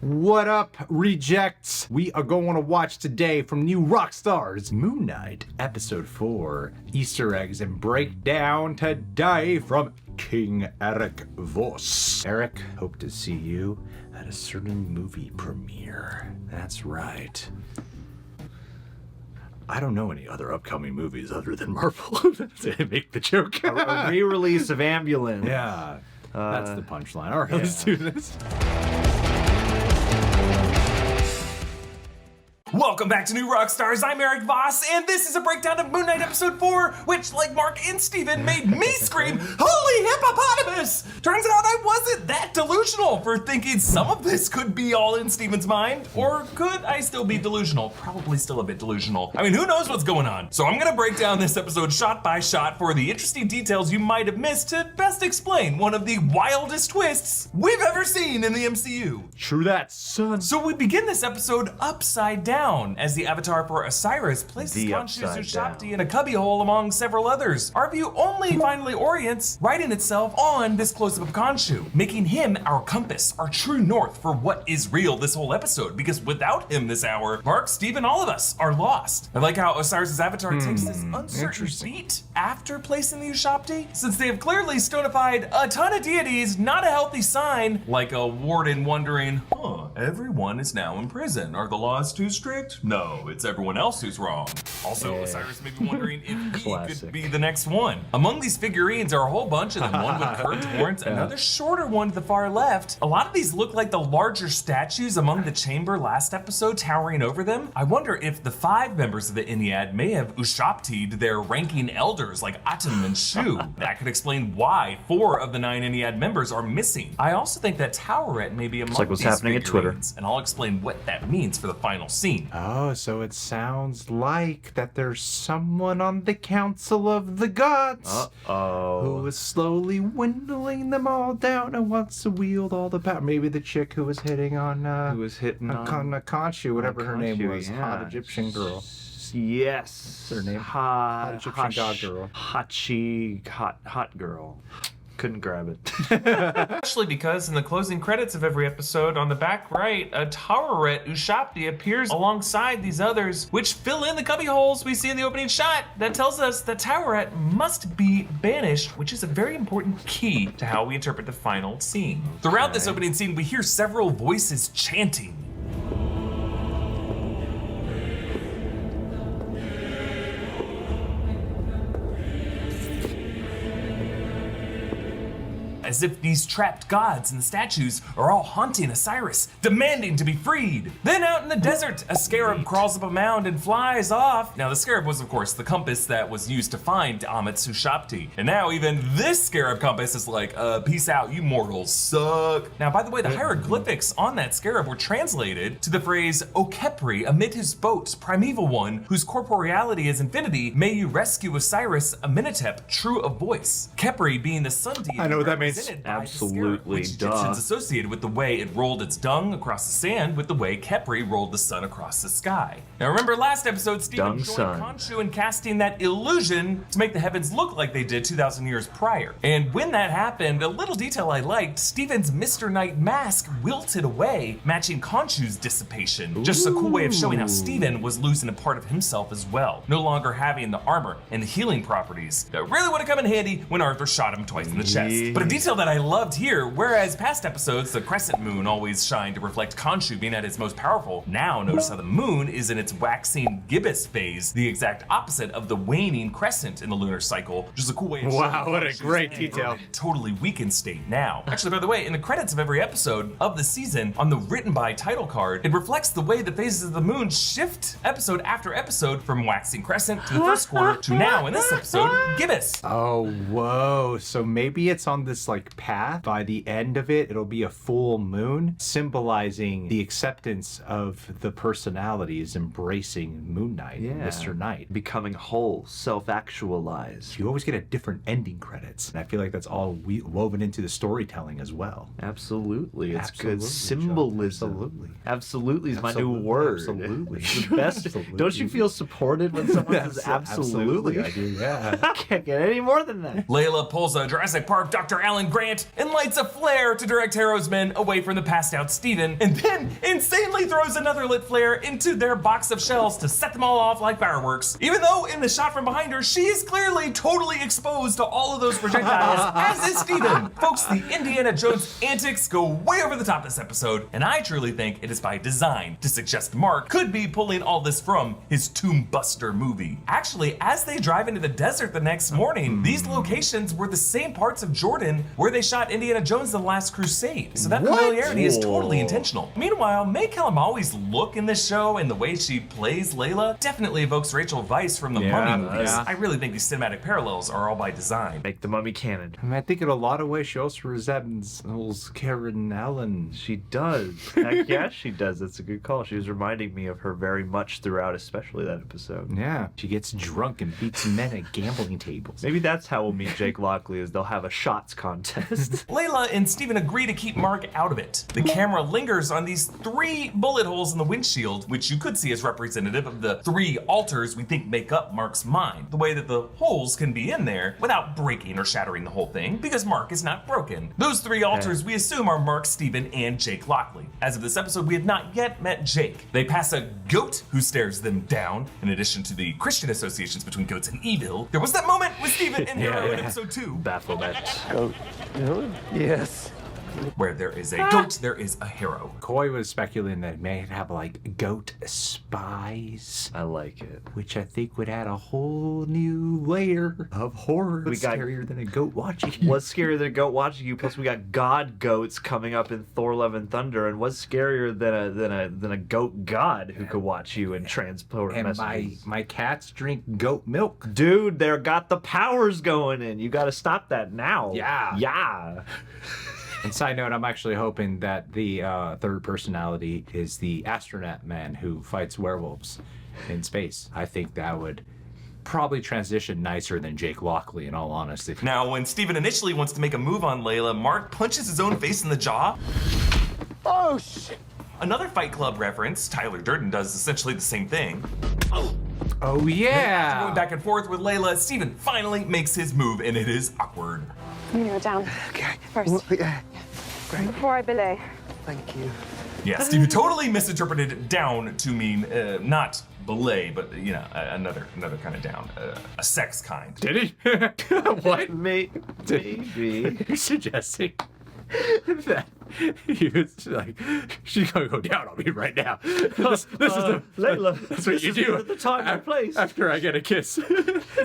What up, rejects? We are going to watch today from New Rockstars Moon Knight, Episode 4, Easter Eggs and Breakdown today from King Eric Voss. Eric, hope to see you at a certain movie premiere. That's right. I don't know any other upcoming movies other than Marvel to make the joke. A re-release of Ambulance. Yeah, that's the punchline. All right, let's do this. Welcome back to New Rockstars. I'm Eric Voss, and this is a breakdown of Moon Knight Episode 4, which, like Mark and Steven, made me scream, "Holy hippopotamus!" Turns out I wasn't that delusional for thinking some of this could be all in Steven's mind, or could I still be delusional? Probably still a bit delusional. I mean, who knows what's going on? So I'm gonna break down this episode shot by shot for the interesting details you might have missed to best explain one of the wildest twists we've ever seen in the MCU. True that, son. So we begin this episode upside down as the avatar for Osiris places Khonshu's Ushabti in a cubbyhole among several others. Our view only finally orients, righting itself on this close-up of Khonshu, making him our compass, our true north for what is real this whole episode, because without him this hour, Mark, Steven, all of us are lost. I like how Osiris' avatar takes this uncertain beat after placing the Ushabti, since they have clearly stonified a ton of deities, not a healthy sign, like a warden wondering, everyone is now in prison. Are the laws too strict? No, it's everyone else who's wrong. Also, Osiris may be wondering if he could be the next one. Among these figurines are a whole bunch of them, one with curved horns, another shorter one to the far left. A lot of these look like the larger statues among the chamber last episode towering over them. I wonder if the 5 members of the Ennead may have Ushabti'd their ranking elders like Atum and Shu. That could explain why 4 of the 9 Ennead members are missing. I also think that Toweret may be among like what's these happening at Twitter. And I'll explain what that means for the final scene. Oh, so it sounds like that there's someone on the Council of the Gods who is slowly dwindling them all down and wants to wield all the power. Maybe the chick who was hitting on Khonshu, whatever her name was, hot Egyptian girl. Yes. Her name? Hot Egyptian god girl. Hot girl. Couldn't grab it. Especially because in the closing credits of every episode, on the back right, a Toweret Ushabti appears alongside these others, which fill in the cubby holes we see in the opening shot. That tells us that Toweret must be banished, which is a very important key to how we interpret the final scene. Throughout this opening scene, we hear several voices chanting. As if these trapped gods and the statues are all haunting Osiris, demanding to be freed. Then out in the desert, a scarab crawls up a mound and flies off. Now the scarab was of course the compass that was used to find Amit's Ushabti. And now even this scarab compass is like, peace out, you mortals suck. Now by the way, the hieroglyphics on that scarab were translated to the phrase, O Khepri, amid his boats, primeval one, whose corporeality is infinity, may you rescue Osiris, Amenhotep, true of voice. Khepri being the sun deity. I know what that means. Absolutely, which Egyptians associated with the way it rolled its dung across the sand with the way Khepri rolled the sun across the sky. Now remember last episode, Steven joined Khonshu in casting that illusion to make the heavens look like they did 2,000 years prior. And when that happened, a little detail I liked, Steven's Mr. Knight mask wilted away, matching Khonshu's dissipation. Just a cool way of showing how Steven was losing a part of himself as well, no longer having the armor and the healing properties that really would have come in handy when Arthur shot him twice in the chest. But a detail that I loved here, whereas past episodes, the crescent moon always shined to reflect Khonshu being at its most powerful, now notice how the moon is in its waxing gibbous phase, the exact opposite of the waning crescent in the lunar cycle, which is a cool way of showing what a Khonshu's great detail. Totally weakened state now. Actually, by the way, in the credits of every episode of the season, on the written by title card, it reflects the way the phases of the moon shift episode after episode from waxing crescent to the first quarter to now in this episode, gibbous. Oh, whoa. So maybe it's on this like path. By the end of it, it'll be a full moon, symbolizing the acceptance of the personalities embracing Moon Knight, Mr. Knight. Becoming whole, self-actualized. You always get a different ending credits. And I feel like that's all woven into the storytelling as well. Absolutely. It's Absolutely, good symbolism. Absolutely. Absolutely is my new word. Absolutely. It's the best. Absolutely. Don't you feel supported when someone says absolutely? Absolutely, I do, yeah. Can't get any more than that. Layla pulls a Jurassic Park Dr. Alan Grant and lights a flare to direct Harrow's men away from the passed out Steven, and then insanely throws another lit flare into their box of shells to set them all off like fireworks. Even though in the shot from behind her, she is clearly totally exposed to all of those projectiles, as is Steven. Folks, the Indiana Jones antics go way over the top this episode, and I truly think it is by design to suggest Marc could be pulling all this from his Tomb Buster movie. Actually, as they drive into the desert the next morning, these locations were the same parts of Jordan where they shot Indiana Jones: The Last Crusade. So that familiarity is totally intentional. Meanwhile, May Kalamaui's look in this show and the way she plays Layla definitely evokes Rachel Weisz from the Mummy movies. Yeah. I really think these cinematic parallels are all by design. Make the Mummy canon. I mean, I think in a lot of ways she also resembles Karen Allen. She does. Heck yeah, she does. That's a good call. She was reminding me of her very much throughout, especially that episode. Yeah, she gets drunk and beats men at gambling tables. Maybe that's how we'll meet Jake Lockley, is they'll have a shots contest. Layla and Steven agree to keep Marc out of it. The camera lingers on these 3 bullet holes in the windshield, which you could see as representative of the 3 altars we think make up Marc's mind. The way that the holes can be in there without breaking or shattering the whole thing, because Marc is not broken. Those 3 altars we assume are Marc, Steven, and Jake Lockley. As of this episode, we have not yet met Jake. They pass a goat who stares them down. In addition to the Christian associations between goats and evil, there was that moment with Steven and Hero in episode 2. Baphomet. Goat. Really? Yes. Where there is a goat, there is a hero. Coy was speculating that it may have like goat spies, I like it. which I think would add a whole new layer of horror. We got- scarier than a goat watching you. What's scarier than a goat watching you? Plus, we got god goats coming up in Thor: Love and Thunder, and what's scarier than a goat god who could watch you and transport And messages? my cats drink goat milk. Dude, they're got the powers going in. You got to stop that now. Yeah. Yeah. And side note, I'm actually hoping that the third personality is the astronaut man who fights werewolves in space. I think that would probably transition nicer than Jake Lockley, in all honesty. Now, when Steven initially wants to make a move on Layla, Marc punches his own face in the jaw. Oh, shit. Another Fight Club reference, Tyler Durden does essentially the same thing. Oh Going yeah! back and forth with Layla, Steven finally makes his move, and it is awkward. I'm gonna go down Okay. first. Well, yeah. Great. Before I belay. Thank you. Yeah, Steven totally misinterpreted down to mean not belay, but you know, another kind of down, a sex kind. Did he? What? Maybe. You're suggesting that he was like, she's gonna go down on me right now. This is the Layla, That's what this you is do. the time and place. After I get a kiss.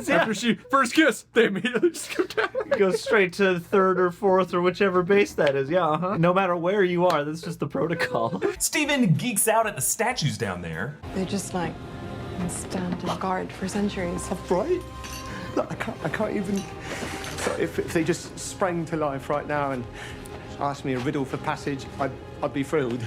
After she first kiss, they immediately just go down. Go straight to third or fourth or whichever base that is. Yeah, No matter where you are, that's just the protocol. Steven geeks out at the statues down there. They just like stand and guard for centuries. Right? Look, I can't even. So if they just sprang to life right now and asked me a riddle for passage, I'd be thrilled.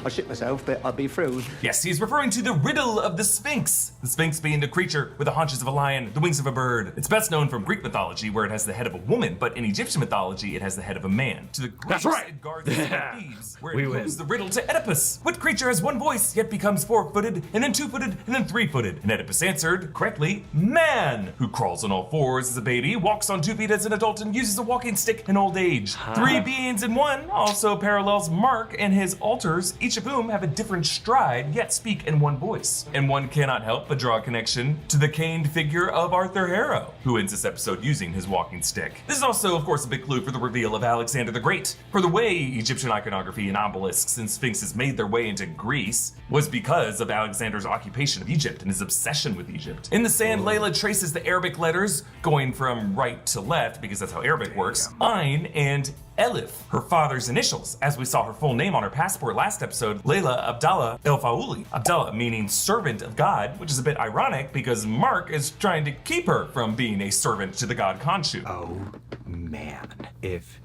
I shit myself, but I'd be thrilled. Yes, he's referring to the riddle of the Sphinx. The Sphinx being the creature with the haunches of a lion, the wings of a bird. It's best known from Greek mythology, where it has the head of a woman, but in Egyptian mythology, it has the head of a man. To the Greeks, right. it guards the city of Thebes, where We it win. poses the riddle to Oedipus. What creature has one voice, yet becomes 4-footed, and then 2-footed, and then 3-footed? And Oedipus answered, correctly, man, who crawls on all 4s as a baby, walks on 2 feet as an adult, and uses a walking stick in old age. 3 beings in one also parallels Marc and his altars, each of whom have a different stride, yet speak in one voice. And one cannot help but draw a connection to the caned figure of Arthur Harrow, who ends this episode using his walking stick. This is also, of course, a big clue for the reveal of Alexander the Great. For the way Egyptian iconography and obelisks and sphinxes made their way into Greece was because of Alexander's occupation of Egypt and his obsession with Egypt. In the sand, Layla traces the Arabic letters, going from right to left, because that's how Arabic works, Ain and Elif, her father's initials, as we saw her full name on her passport last episode, Layla Abdallah El Faouli. Abdallah meaning servant of God, which is a bit ironic because Marc is trying to keep her from being a servant to the god Khonshu. Oh man, if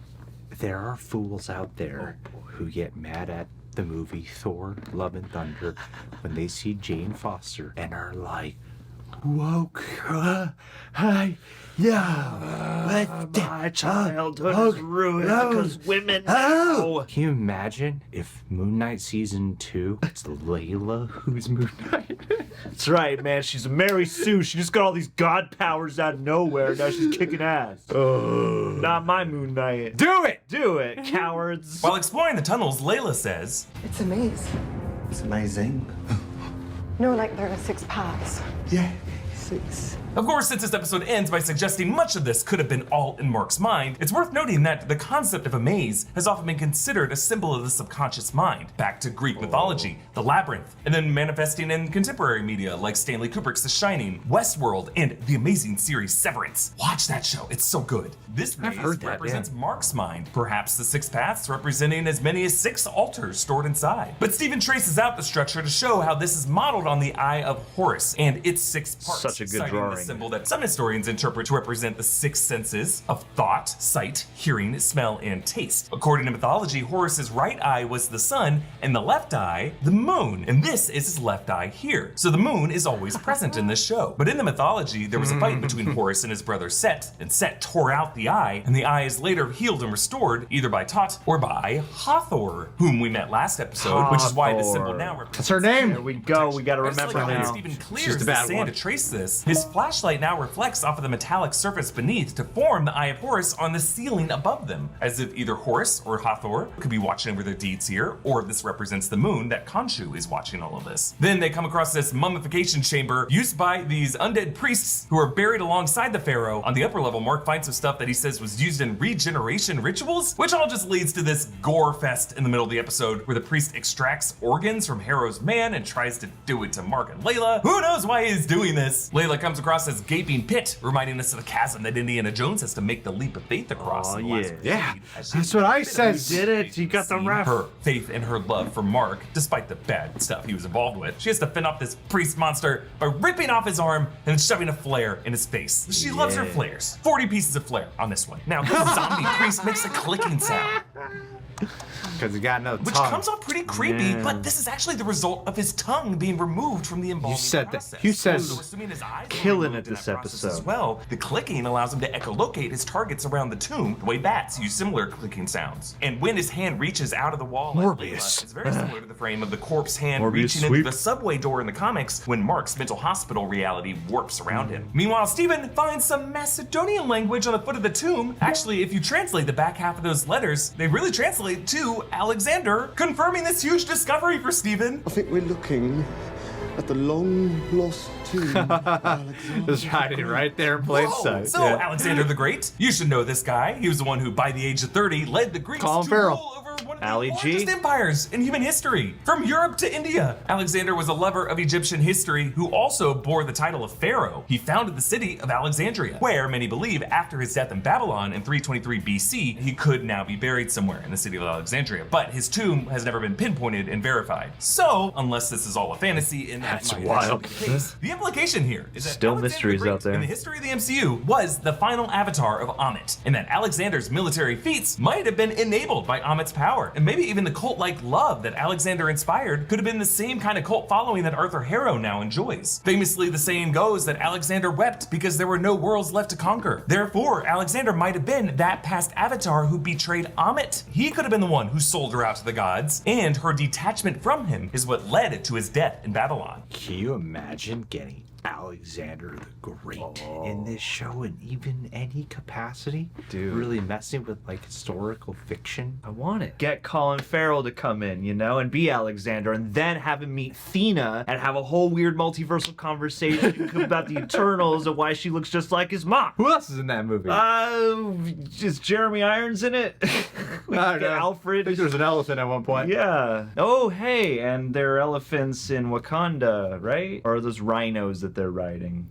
there are fools out there who get mad at the movie Thor: Love and Thunder when they see Jane Foster and are like, woke My childhood is ruined because women now. Can you imagine if Moon Knight Season 2, it's Layla who's Moon Knight? That's right, man. She's a Mary Sue. She just got all these god powers out of nowhere. Now she's kicking ass. Not my Moon Knight. Do it! Do it, cowards. While exploring the tunnels, Layla says, It's a maze. It's amazing. No, like there are 6 paths. Yeah, 6. Of course, since this episode ends by suggesting much of this could have been all in Marc's mind, it's worth noting that the concept of a maze has often been considered a symbol of the subconscious mind, back to Greek mythology, the labyrinth, and then manifesting in contemporary media like Stanley Kubrick's The Shining, Westworld, and the amazing series Severance. Watch that show, it's so good. This maze heard that, represents Marc's mind, perhaps the 6 paths representing as many as 6 altars stored inside. But Stephen traces out the structure to show how this is modeled on the Eye of Horus and its 6 parts. Such a good citing drawing. The symbol that some historians interpret to represent the 6 senses of thought, sight, hearing, smell, and taste. According to mythology, Horus's right eye was the sun and the left eye, the moon. And this is his left eye here. So the moon is always present in this show. But in the mythology, there was a fight between Horus and his brother Set, and Set tore out the eye, and the eye is later healed and restored either by Tot or by Hathor, whom we met last episode, which is why the symbol now represents. That's her name. There we go. We gotta Just remember like when now. Stephen She's clears the the bad sand one. to trace this, his flashlight now reflects off of the metallic surface beneath to form the Eye of Horus on the ceiling above them, as if either Horus or Hathor could be watching over their deeds here, or this represents the moon that Khonshu is watching all of this. Then they come across this mummification chamber used by these undead priests who are buried alongside the pharaoh. On the upper level, Marc finds some stuff that he says was used in regeneration rituals, which all just leads to this gore fest in the middle of the episode where the priest extracts organs from Harrow's man and tries to do it to Marc and Layla. Who knows why he's doing this? Layla comes across this gaping pit, reminding us of the chasm that Indiana Jones has to make the leap of faith across. Oh, in the last yeah. scene, as she That's what I bit of said. music You did it. You got the see ref. Her faith and her love for Marc, despite the bad stuff he was involved with. She has to fend off this priest monster by ripping off his arm and then shoving a flare in his face. She loves her flares. 40 pieces of flare on this one. Now, this zombie priest makes a clicking sound, Because he got no which tongue. comes off pretty creepy, Man. but this is actually the result of his tongue being removed from the embalming said that- process. you said- So assuming his eyes were Killing removed it in this that process episode. as well, the clicking allows him to echolocate his targets around the tomb, the way bats use similar clicking sounds. And when his hand reaches out of the wall, like Morbius. Layla, it's very similar to the frame of the corpse hand Morbius reaching sweep. into the subway door in the comics when Mark's mental hospital reality warps around him. Meanwhile, Stephen finds some Macedonian language on the foot of the tomb. Actually, if you translate the back half of those letters, they really translate to Alexander, confirming this huge discovery for Stephen. I think we're looking at the long lost tomb of Alexander. Just hiding right there in plain Whoa, sight. so Alexander the Great, you should know this guy. He was the one who, by the age of 30, led the Greeks Colin to Farrell. rule over one of Ali the G. largest empires in human history, from Europe to India. Alexander was a lover of Egyptian history who also bore the title of Pharaoh. He founded the city of Alexandria, where many believe after his death in Babylon in 323 BC, he could now be buried somewhere in the city of Alexandria. But his tomb has never been pinpointed and verified. So, unless this is all a fantasy, and That's might wild. actually be the case, the implication here is that Still Alexander mysteries the Great out there. in the history of the MCU was the final avatar of Ammit, and that Alexander's military feats might have been enabled by Ammit's power, and maybe even the cult-like love that Alexander inspired could have been the same kind of cult following that Arthur Harrow now enjoys. Famously, the saying goes that Alexander wept because there were no worlds left to conquer. Therefore, Alexander might have been that past avatar who betrayed Ammit. He could have been the one who sold her out to the gods, and her detachment from him is what led to his death in Babylon. Can you imagine getting Alexander the Great in this show in even any capacity? Dude. Really messing with like historical fiction? I want it. Get Colin Farrell to come in, you know, and be Alexander, and then have him meet Thena and have a whole weird multiversal conversation about the Eternals and why she looks just like his mom. Who else is in that movie? Just Jeremy Irons in it. I don't know. Alfred. I think there was an elephant at one point. Yeah. Oh, hey, and there are elephants in Wakanda, right? Or are those rhinos that they're riding?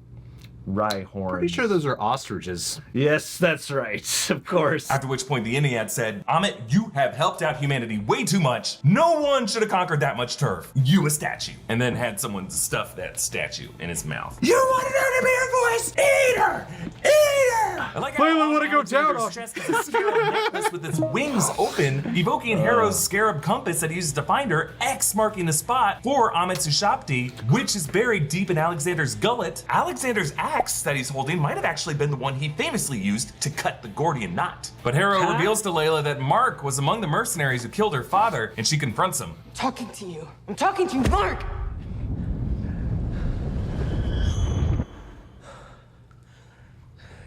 rye horns. Pretty sure those are ostriches. Yes, that's right. Of course. After which point the Ennead said, Amit, you have helped out humanity way too much. No one should have conquered that much turf. You a statue. And then had someone stuff that statue in his mouth. You wanted her to be her voice? Eat her! Eat her! I like how Layla wanna go down Alexander's on- chest is a scarab necklace with its wings open, evoking Harrow's scarab compass that he uses to find her, X marking the spot for Amit Sushapti, which is buried deep in Alexander's gullet. Alexander's axe that he's holding might have actually been the one he famously used to cut the Gordian knot. But Harrow reveals to Layla that Marc was among the mercenaries who killed her father, and she confronts him. Talking to you. I'm talking to you, Marc!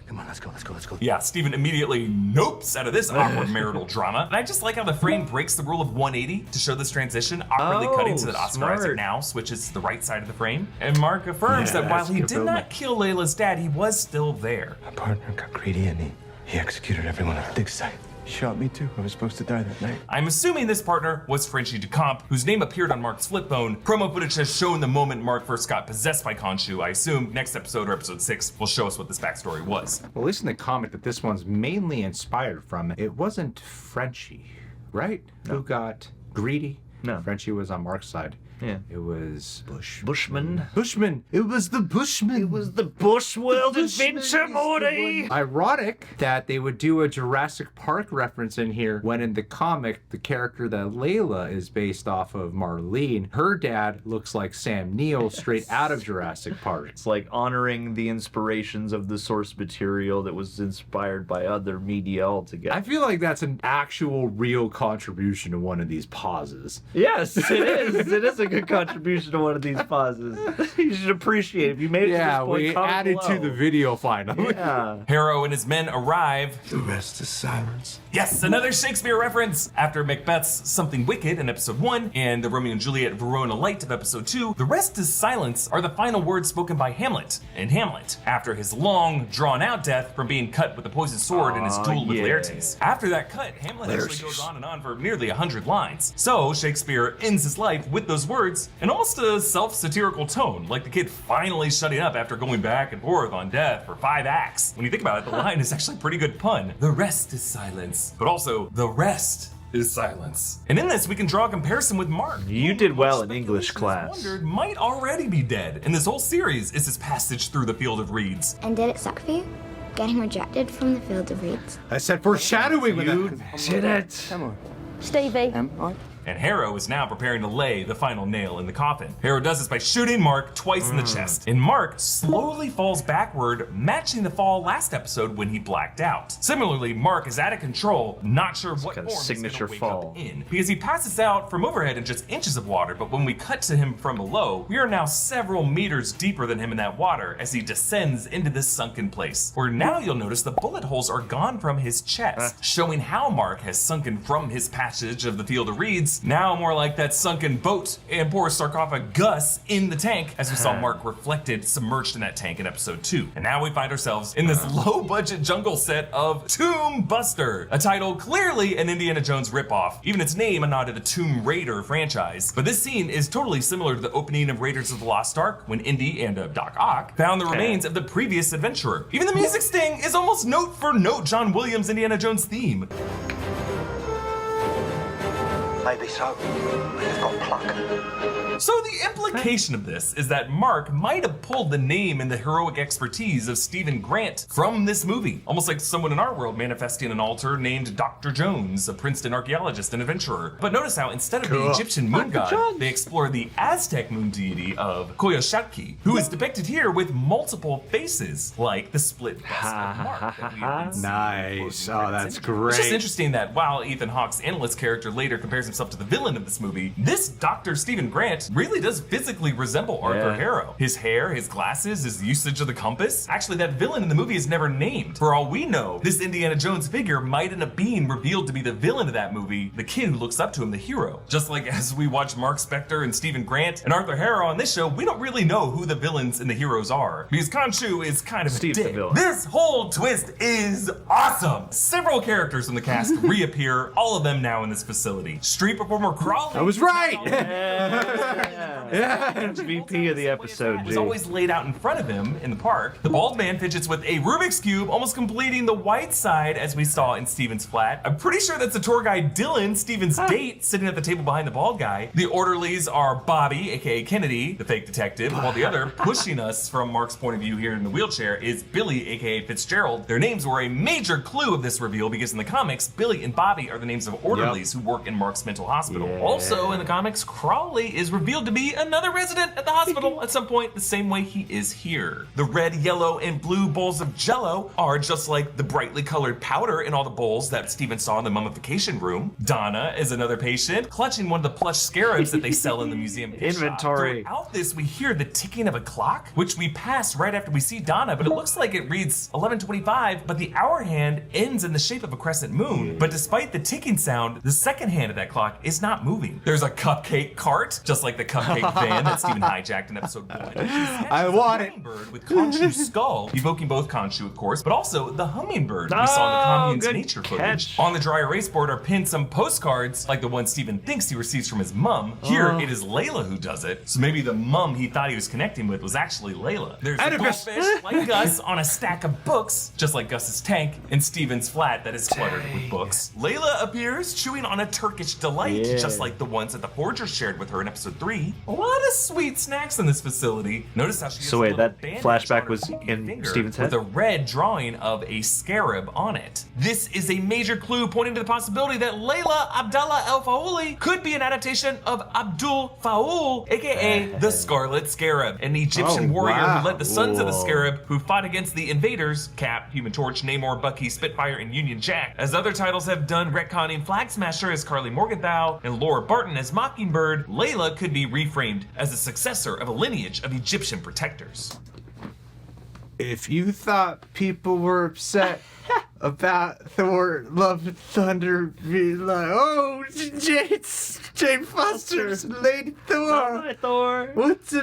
Come on, let's go. Yeah, Steven immediately nopes out of this awkward marital drama. And I just like how the frame breaks the rule of 180 to show this transition, awkwardly cutting so that Oscar Isaac now switches to the right side of the frame. And Marc affirms that while he did not kill Layla's dad, he was still there. My partner got greedy and he executed everyone at the dig site. He shot me too. I was supposed to die that night. I'm assuming this partner was Frenchie Decamp, whose name appeared on Marc's flip phone. Promo footage has shown the moment Marc first got possessed by Khonshu. I assume next episode or episode 6 will show us what this backstory was. Well, at least in the comic that this one's mainly inspired from, it wasn't Frenchie, right? No. Who got greedy? No. Frenchie was on Mark's side. Yeah. It was Bushman. Bushman. It was the Bushman. It was the Bush World Adventure, Morty! Ironic that they would do a Jurassic Park reference in here when in the comic, the character that Layla is based off of, Marlene, her dad looks like Sam Neill straight out of Jurassic Park. It's like honoring the inspirations of the source material that was inspired by other media altogether. I feel like that's an actual real contribution to one of these pauses. Yes, it is. It is a good contribution to one of these pauses. You should appreciate it. If you made it to this point, we comment added to below. the video finally. Yeah. Harrow and his men arrive. The rest is silence. Yes, another Shakespeare reference. After Macbeth's Something Wicked in episode 1 and the Romeo and Juliet Verona Light of episode 2, the rest is silence are the final words spoken by Hamlet in Hamlet after his long, drawn-out death from being cut with a poisoned sword in his duel with yeah. Laertes. After that cut, Hamlet actually goes on and on for nearly 100 lines. So Shakespeare ends his life with those words in almost a self-satirical tone, like the kid finally shutting up after going back and forth on death for 5 acts. When you think about it, the line is actually a pretty good pun. The rest is silence, but also the rest is silence. And in this, we can draw a comparison with Marc. You did well in Speculation English is class. wondered might already be dead, and this whole series is his passage through the field of reeds. And did it suck for you? Getting rejected from the field of reeds? I said foreshadowing with that. Did it? Come on. Stevie. Am I? And Harrow is now preparing to lay the final nail in the coffin. Harrow does this by shooting Marc twice in the chest, and Marc slowly falls backward, matching the fall last episode when he blacked out. Similarly, Marc is out of control, not sure what got a form he's signature gonna wake fall. up in, because he passes out from overhead in just inches of water, but when we cut to him from below, we are now several meters deeper than him in that water as he descends into this sunken place, where now you'll notice the bullet holes are gone from his chest, showing how Marc has sunken from his passage of the field of reeds, now more like that sunken boat and poor sarcophagus in the tank, as we saw Marc reflected submerged in that tank in episode 2. And now we find ourselves in this low-budget jungle set of Tomb Buster, a title clearly an Indiana Jones ripoff, even its name a nod to the Tomb Raider franchise. But this scene is totally similar to the opening of Raiders of the Lost Ark, when Indy and Doc Ock found the remains of the previous adventurer. Even the music sting is almost note for note John Williams' Indiana Jones theme. Maybe so. They've got pluck. So the implication of this is that Marc might have pulled the name and the heroic expertise of Stephen Grant from this movie. Almost like someone in our world manifesting an altar named Dr. Jones, a Princeton archaeologist and adventurer. But notice how instead of the Egyptian moon god, they explore the Aztec moon deity of Coyoxauhqui, who is depicted here with multiple faces, like the split bust of Marc that we had seen in Nice. closing Oh, credits that's intro. It's just great. interesting that while Ethan Hawke's analyst character later compares himself to the villain of this movie, this Dr. Stephen Grant really does physically resemble Arthur Harrow. His hair, his glasses, his usage of the compass. Actually, that villain in the movie is never named. For all we know, this Indiana Jones figure might end up being revealed to be the villain of that movie, the kid who looks up to him, the hero. Just like as we watch Marc Spector and Stephen Grant and Arthur Harrow on this show, we don't really know who the villains and the heroes are, because Khonshu is kind of Steve's a the dick. villain. This whole twist is awesome. Several characters from the cast reappear, all of them now in this facility. Street performer Crawley. I was right. Yeah. MVP of the episode, was G. always laid out in front of him in the park. The bald man fidgets with a Rubik's Cube, almost completing the white side as we saw in Steven's flat. I'm pretty sure that's the tour guide Dylan, Steven's date, sitting at the table behind the bald guy. The orderlies are Bobby, aka Kennedy, the fake detective, while the other, pushing us from Mark's point of view here in the wheelchair, is Billy, aka Fitzgerald. Their names were a major clue of this reveal because in the comics, Billy and Bobby are the names of orderlies who work in Mark's mental hospital. Yeah. Also in the comics, Crawley is revealed to be another resident at the hospital at some point, the same way he is here. The red, yellow, and blue bowls of Jell-O are just like the brightly colored powder in all the bowls that Steven saw in the mummification room. Donna is another patient, clutching one of the plush scarabs that they sell in the museum Inventory. shop. Throughout this, we hear the ticking of a clock, which we pass right after we see Donna, but it looks like it reads 11:25, but the hour hand ends in the shape of a crescent moon. But despite the ticking sound, the second hand of that clock is not moving. There's a cupcake cart, just like the cupcake van that Steven hijacked in episode 1. I want it. Hummingbird with Khonshu's skull, evoking both Khonshu, of course, but also the hummingbird we saw in the commune's good nature catch. footage. On the dry erase board are pinned some postcards, like the one Steven thinks he receives from his mum. Here, it is Layla who does it, so maybe the mum he thought he was connecting with was actually Layla. There's a Oedipus. goldfish like Gus on a stack of books, just like Gus's tank, and Steven's flat that is cluttered with books. Layla appears chewing on a Turkish delight, just like the ones that the Forgers shared with her in episode 3. A lot of sweet snacks in this facility. Notice how she has So a wait, little that bandage flashback on her was pinky in finger Steven's head? with a red drawing of a scarab on it. This is a major clue pointing to the possibility that Layla Abdallah El Faouli could be an adaptation of Abdul Faoul, aka the Scarlet Scarab, an Egyptian warrior who led the Sons of the Scarab who fought against the invaders, Cap, Human Torch, Namor, Bucky, Spitfire, and Union Jack. As other titles have done, retconning Flag Smasher as Carly Morgenthau and Laura Barton as Mockingbird, Layla could be reframed as a successor of a lineage of Egyptian protectors. If you thought people were upset about Thor Love and Thunder being like, oh, Jane Foster's Lady Thor. Hi, Thor. What's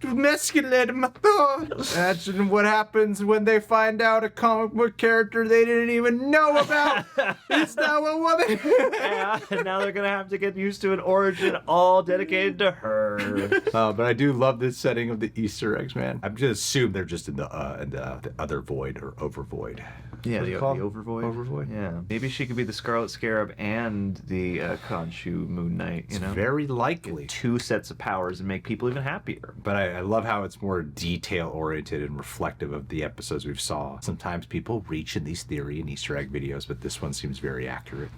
masculine my Thor? Imagine what happens when they find out a comic book character they didn't even know about is now a woman. Yeah, and now they're gonna have to get used to an origin all dedicated to her. But I do love this setting of the Easter eggs, man. I'm just assume they're just in the other void or over void. Yeah, What's the it called? Overvoid. Overvoid? Yeah. Maybe she could be the Scarlet Scarab and the Khonshu Moon Knight, you know? Very likely. Two sets of powers and make people even happier. But I love how it's more detail-oriented and reflective of the episodes we've saw. Sometimes people reach in these theory and Easter egg videos, but this one seems very accurate.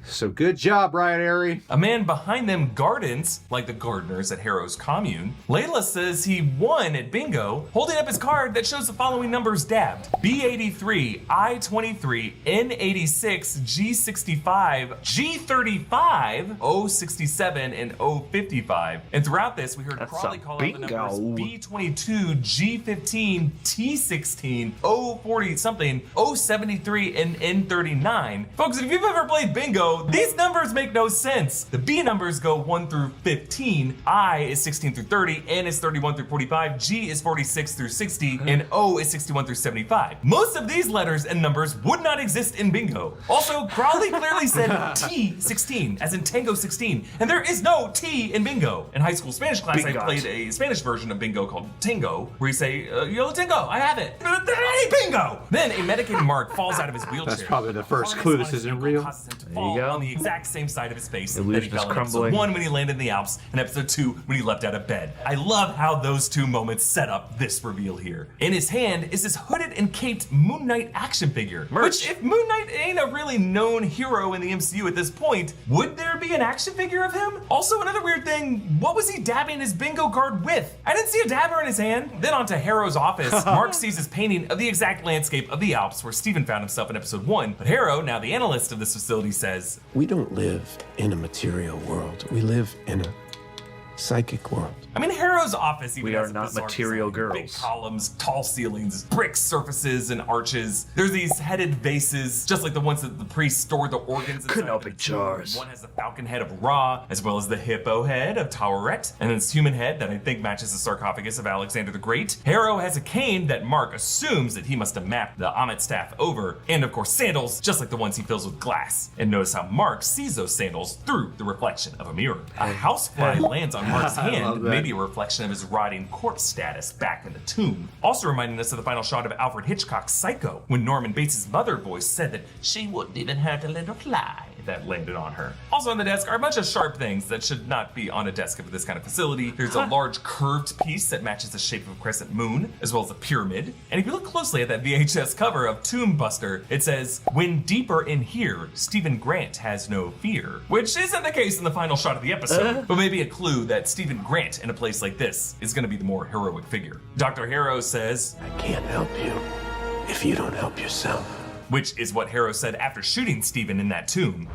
So good job, Ryan Airy. A man behind them gardens, like the gardeners at Harrow's commune. Layla says he won at bingo, holding up his card that shows the following numbers dabbed: B83, I23, N86, G65, G35, O67, and O55. And throughout this, we heard That's Crawley a call out the numbers bingo. B22, G15, T16, O40 something, O73, and N39. Folks, if you've ever played bingo, these numbers make no sense. The B numbers go 1 through 15, I is 16 through 30, N is 31 through 45, G is 46 through 60, and O is 61 through 75. Most of these letters and numbers would not exist in bingo. Also, Crowley clearly said T16, as in Tango 16, and there is no T in bingo. In high school Spanish class, I played a Spanish version of bingo called Tango, where you say, yo, Tango, I have it. Hey, bingo! Then a medicated Mark falls out of his wheelchair. That's probably the first clue this isn't real. There you go. On the exact same side of his face Illusion that he is fell in crumbling. episode 1 when he landed in the Alps, and episode 2 when he leapt out of bed. I love how those two moments set up this reveal here. In his hand is this hooded and caped Moon Knight action figure. Merch. Which, if Moon Knight ain't a really known hero in the MCU at this point, would there be an action figure of him? Also, another weird thing, what was he dabbing his bingo card with? I didn't see a dabber in his hand. Then on to Harrow's office, Mark sees his painting of the exact landscape of the Alps where Steven found himself in episode 1. But Harrow, now the analyst of this facility, says, We don't live in a material world. We live in a psychic world. I mean, Harrow's office even We has are a not bizarre material design. Big girls. columns, tall ceilings, brick surfaces and arches. There's these headed vases, just like the ones that the priests stored the organs inside. Couldn't of open the tomb. jars. One has the falcon head of Ra, as well as the hippo head of Taweret, and this human head that I think matches the sarcophagus of Alexander the Great. Harrow has a cane that Marc assumes that he must have mapped the Amet staff over, and of course sandals, just like the ones he fills with glass. And notice how Marc sees those sandals through the reflection of a mirror. A housefly lands on Marc's hand, maybe a reflection of his rotting corpse status back in the tomb. Also reminding us of the final shot of Alfred Hitchcock's Psycho, when Norman Bates' mother voice said that she wouldn't even hurt a little fly that landed on her. Also on the desk are a bunch of sharp things that should not be on a desk of this kind of facility. There's a large curved piece that matches the shape of a crescent moon, as well as a pyramid. And if you look closely at that VHS cover of Tomb Buster, it says, "When deeper in here, Stephen Grant has no fear," which isn't the case in the final shot of the episode, but maybe a clue that Stephen Grant in a place like this is going to be the more heroic figure. Dr. Harrow says, I can't help you if you don't help yourself. which is what Harrow said after shooting Stephen in that tomb.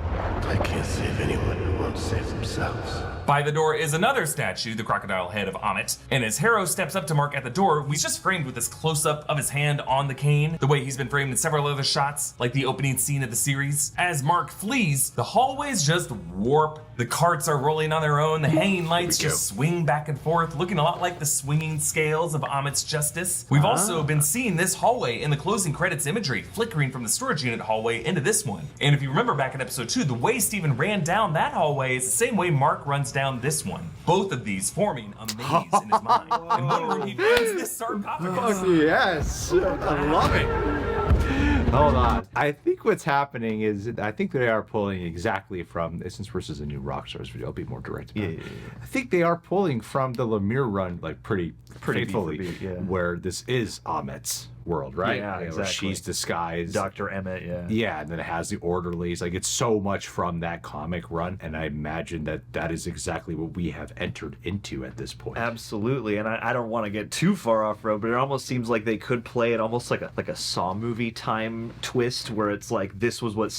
I can't save anyone who won't save themselves. By the door is another statue, the crocodile head of Amet, and as Harrow steps up to Marc at the door, he's just framed with this close-up of his hand on the cane, the way he's been framed in several other shots, like the opening scene of the series. As Marc flees, the hallways just warp, the carts are rolling on their own, the hanging lights just swing back and forth, looking a lot like the swinging scales of Amet's justice. We've also been seeing this hallway in the closing credits imagery, flickering from the storage unit hallway into this one. And if you remember back in episode 2, the way Stephen ran down that hallway is the same way Marc runs down this one. Both of these forming a maze in his mind. In one room he finds this sarcophagus. Yes, I love it. Hold on. I think what's happening is I think they are pulling exactly from, since this is a new Rockstars video, I'll be more direct about it. I think they are pulling from the Lemire run like pretty faithfully, beat for beat, yeah. where this is Amet's world, right? Yeah, where exactly. she's disguised. Dr. Emmett, yeah. Yeah, and then it has the orderlies. Like, it's so much from that comic run, and I imagine that that is exactly what we have entered into at this point. Absolutely, and I don't want to get too far off road, but it almost seems like they could play it almost like a Saw movie time twist, where it's like this was what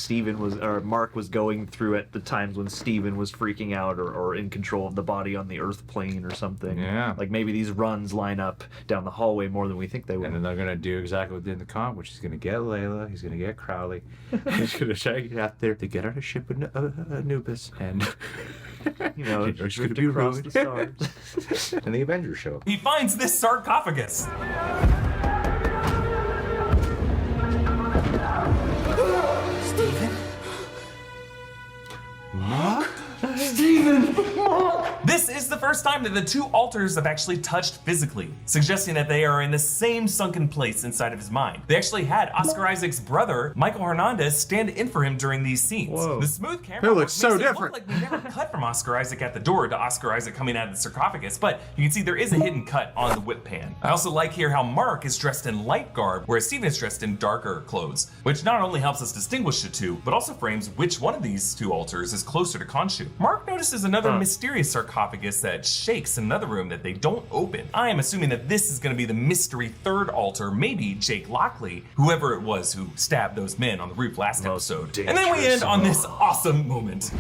Marc was going through at the times when Stephen was freaking out or in control of the body on the Earth plane or something. Yeah. Like maybe these runs line up down the hallway more than we think they will. And then they're gonna do exactly what they did in the comic, which is gonna get Layla, he's gonna get Crowley, he's gonna try to get out there to get on a ship with Anubis, and You know, it's gonna drift be across ruined. the stars. And the Avengers show up. He finds this sarcophagus. This is the first time that the two altars have actually touched physically, suggesting that they are in the same sunken place inside of his mind. They actually had Oscar Isaac's brother, Michael Hernandez, stand in for him during these scenes. Whoa. The smooth camera It looks work so makes it different. look like we never cut from Oscar Isaac at the door to Oscar Isaac coming out of the sarcophagus, but you can see there is a hidden cut on the whip pan. I also like here how Marc is dressed in light garb, whereas Stephen is dressed in darker clothes, which not only helps us distinguish the two, but also frames which one of these two altars is closer to Khonshu. Marc notices another mysterious sarcophagus that shakes in another room that they don't open. I am assuming that this is going to be the mystery third altar, maybe Jake Lockley, whoever it was who stabbed those men on the roof last episode. And then we dangerous end on this awesome moment.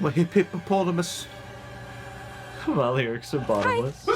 Well, hippopotamus. My lyrics are bottomless.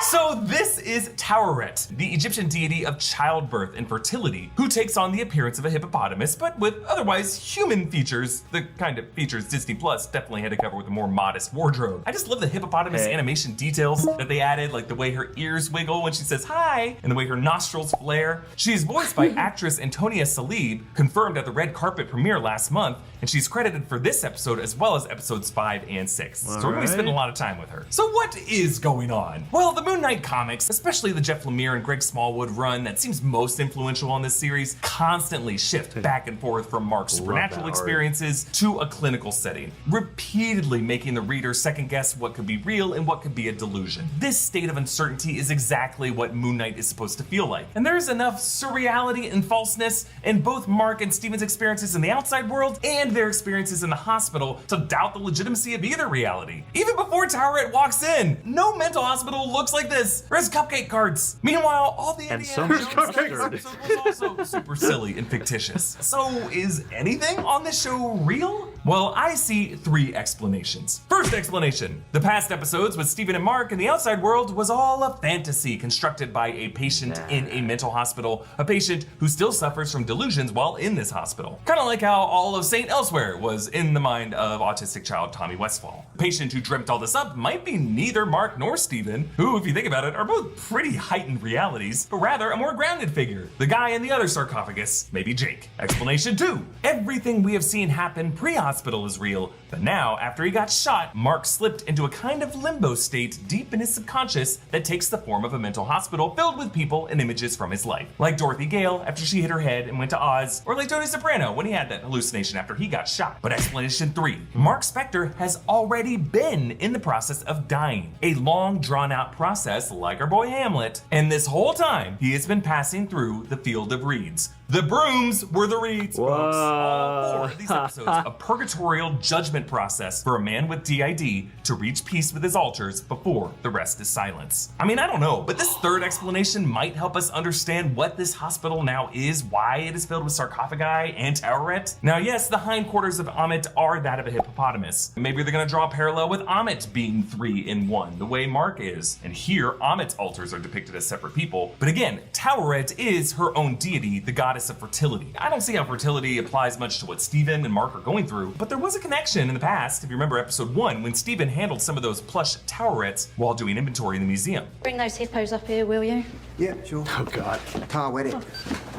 So this is Taweret, the Egyptian deity of childbirth and fertility, who takes on the appearance of a hippopotamus, but with otherwise human features, the kind of features Disney Plus definitely had to cover with a more modest wardrobe. I just love the hippopotamus animation details that they added, like the way her ears wiggle when she says hi, and the way her nostrils flare. She is voiced by actress Antonia Salib, confirmed at the red carpet premiere last month, and she's credited for this episode as well as episodes 5 and 6. So we're gonna be spending a lot of time with her. So what is going on? Well, the Moon Knight comics, especially the Jeff Lemire and Greg Smallwood run that seems most influential on this series, constantly shift back and forth from Marc's supernatural experiences to a clinical setting, repeatedly making the reader second guess what could be real and what could be a delusion. This state of uncertainty is exactly what Moon Knight is supposed to feel like. And there's enough surreality and falseness in both Marc and Stephen's experiences in the outside world and their experiences in the hospital to doubt the legitimacy of either reality. Even before Taweret walks in, no mental hospital looks like this. There's cupcake cards. Meanwhile, all the And Indiana so Jones much stuff in this mustard. episode was also super silly and fictitious. So is anything on this show real? Well, I see 3 explanations. First explanation, the past episodes with Steven and Mark in the outside world was all a fantasy constructed by a patient in a mental hospital, a patient who still suffers from delusions while in this hospital. Kind of like how all of St. Elsewhere was in the mind of autistic child Tommy Westfall. The patient who dreamt all this up might be neither Mark nor Steven, who, if you think about it, are both pretty heightened realities, but rather a more grounded figure. The guy in the other sarcophagus, maybe Jake. Explanation 2, everything we have seen happen pre-hospital is real, but now, after he got shot, Mark slipped into a kind of limbo state deep in his subconscious that takes the form of a mental hospital filled with people and images from his life. Like Dorothy Gale after she hit her head and went to Oz, or like Tony Soprano when he had that hallucination after he got shot. But explanation 3, Marc Spector has already been in the process of dying. A long drawn out process like our boy Hamlet. And this whole time, he has been passing through the field of reeds. The brooms were the reeds, folks. All 4 of these episodes, a purgatorial judgment process for a man with DID to reach peace with his altars before the rest is silence. I mean, I don't know, but this third explanation might help us understand what this hospital now is, why it is filled with sarcophagi and towerette. Now, yes, the hindquarters of Amit are that of a hippopotamus. Maybe they're gonna draw a parallel with Amit being 3 in 1, the way Mark is. And here, Amit's altars are depicted as separate people. But again, Towerette is her own deity, the goddess of fertility. I don't see how fertility applies much to what Steven and Mark are going through, but there was a connection in the past, if you remember episode 1, when Steven handled some of those plush Towerettes while doing inventory in the museum. Bring those hippos up here, will you? Yeah, sure. Oh God. Tarwedit.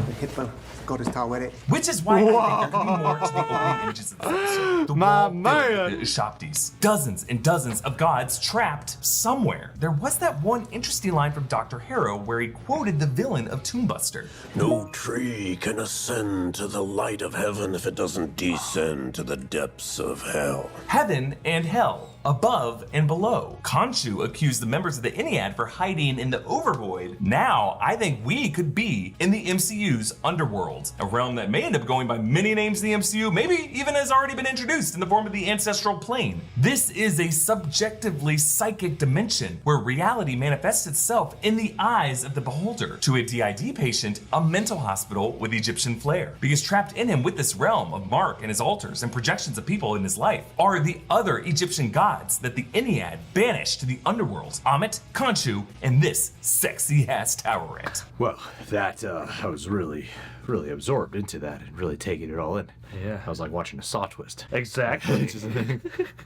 The Hippo Goddess Tarwedit. Which is why I think there could be more to the opening images of this episode. The My wall man. filled with Shopties. Dozens and dozens of gods trapped somewhere. There was that one interesting line from Dr. Harrow where he quoted the villain of Tombbuster. No tree can ascend to the light of heaven if it doesn't descend to the depths of hell. Heaven and hell. Above and below. Khonshu accused the members of the Ennead for hiding in the Overvoid. Now, I think we could be in the MCU's Underworld, a realm that may end up going by many names in the MCU, maybe even has already been introduced in the form of the Ancestral Plane. This is a subjectively psychic dimension where reality manifests itself in the eyes of the beholder. To a DID patient, a mental hospital with Egyptian flair. Because trapped in him with this realm of Mark and his altars and projections of people in his life are the other Egyptian gods that the Ennead banished to the underworld. Amit, Khonshu, and this sexy-ass Towerette. Well, that, I was really absorbed into that and really taking it all in. Yeah. I was like watching a saw twist. Exactly.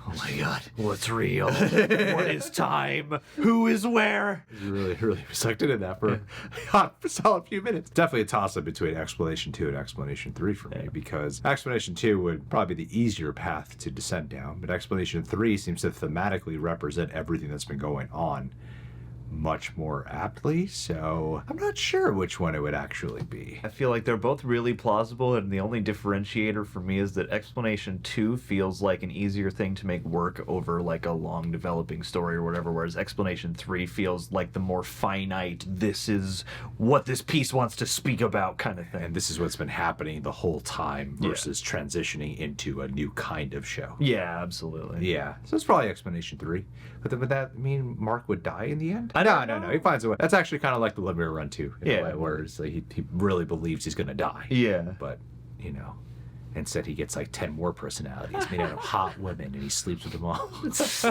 Oh my God. What's real? What is time? Who is where? Really sucked into that for a solid few minutes. Definitely a toss-up between explanation 2 and explanation 3 for me, because explanation 2 would probably be the easier path to descend down, but explanation 3 seems to thematically represent everything that's been going on much more aptly, so I'm not sure which one it would actually be. I feel like they're both really plausible, and the only differentiator for me is that explanation 2 feels like an easier thing to make work over like a long developing story or whatever, whereas explanation 3 feels like the more finite, this is what this piece wants to speak about kind of thing. And this is what's been happening the whole time versus transitioning into a new kind of show. Yeah, absolutely. Yeah, so it's probably explanation 3. But then would that mean Mark would die in the end? No. He finds a way. That's actually kind of like the Lemire Run 2, in a way, where it's like he really believes he's gonna die. Yeah. But, you know, instead he gets like 10 more personalities made out of hot women and he sleeps with them all. that's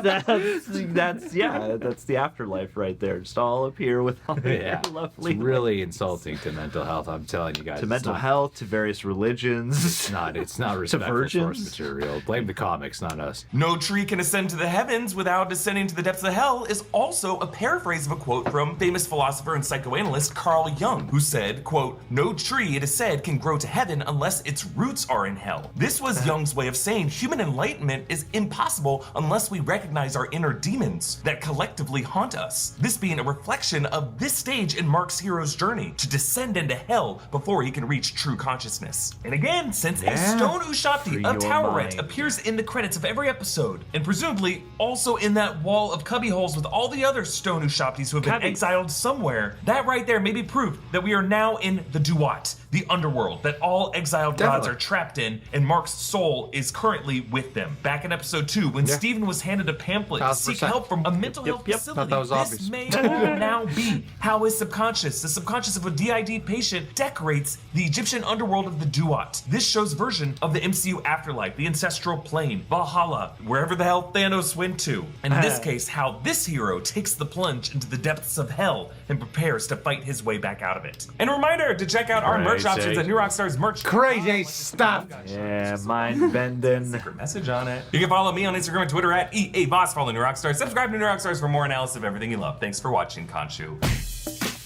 the afterlife right there. Just all up here with all the lovely. It's really insulting to mental health, I'm telling you guys. To mental health, to various religions. It's not respectful source material. Blame the comics, not us. No tree can ascend to the heavens without descending to the depths of hell is also a paraphrase of a quote from famous philosopher and psychoanalyst Carl Jung, who said, quote, "No tree, it is said, can grow to heaven unless its roots are in hell." This was Jung's way of saying human enlightenment is impossible unless we recognize our inner demons that collectively haunt us. This being a reflection of this stage in Mark's hero's journey to descend into hell before he can reach true consciousness. And again, since a stone Ushabti of Towerette appears in the credits of every episode, and presumably also in that wall of cubbyholes with all the other stone Ushabtis who have been exiled somewhere, that right there may be proof that we are now in the Duat, the underworld that all exiled gods are trapped in, and Mark's soul is currently with them. Back in episode 2, when Steven was handed a pamphlet to seek help from a mental health facility, this may now be how his subconscious, the subconscious of a DID patient, decorates the Egyptian underworld of the Duat. This show's version of the MCU afterlife, the ancestral plane, Valhalla, wherever the hell Thanos went to. In this case, how this hero takes the plunge into the depths of hell and prepares to fight his way back out of it. And a reminder to check out our merch options at New Rockstars merch. Crazy stuff. Yeah, mind bending. Secret message on it. You can follow me on Instagram and Twitter at EABoss. Follow New Rockstars. Subscribe to New Rockstars for more analysis of everything you love. Thanks for watching, Khonshu.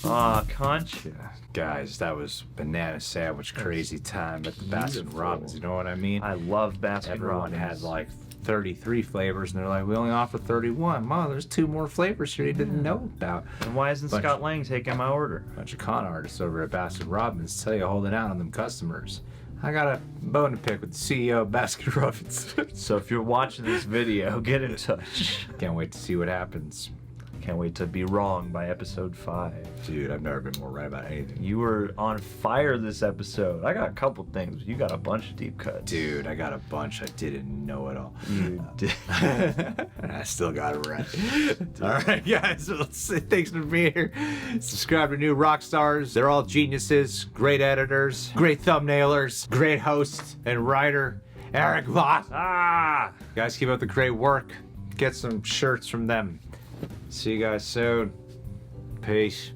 Khonshu. Guys, that was banana sandwich crazy time at the Baskin Robbins. You know what I mean? I love Baskin Everyone Robbins. had like 33 flavors, and they're like, we only offer 31. Mom, there's 2 more flavors here you didn't know about. And why isn't Scott Lang taking my order? Bunch of con artists over at Baskin Robbins tell you holding out on them customers. I got a bone to pick with the CEO of Baskin Robbins. So if you're watching this video, get in touch. Can't wait to see what happens. Can't wait to be wrong by episode 5. Dude, I've never been more right about anything. You were on fire this episode. I got a couple things, but you got a bunch of deep cuts. Dude, I got a bunch I didn't know at all. You did. I still got it right. All right, guys. Well, thanks for being here. Subscribe to New Rockstars. They're all geniuses, great editors, great thumbnailers, great host and writer, Eric Voss. Guys, keep up the great work. Get some shirts from them. See you guys soon. Peace.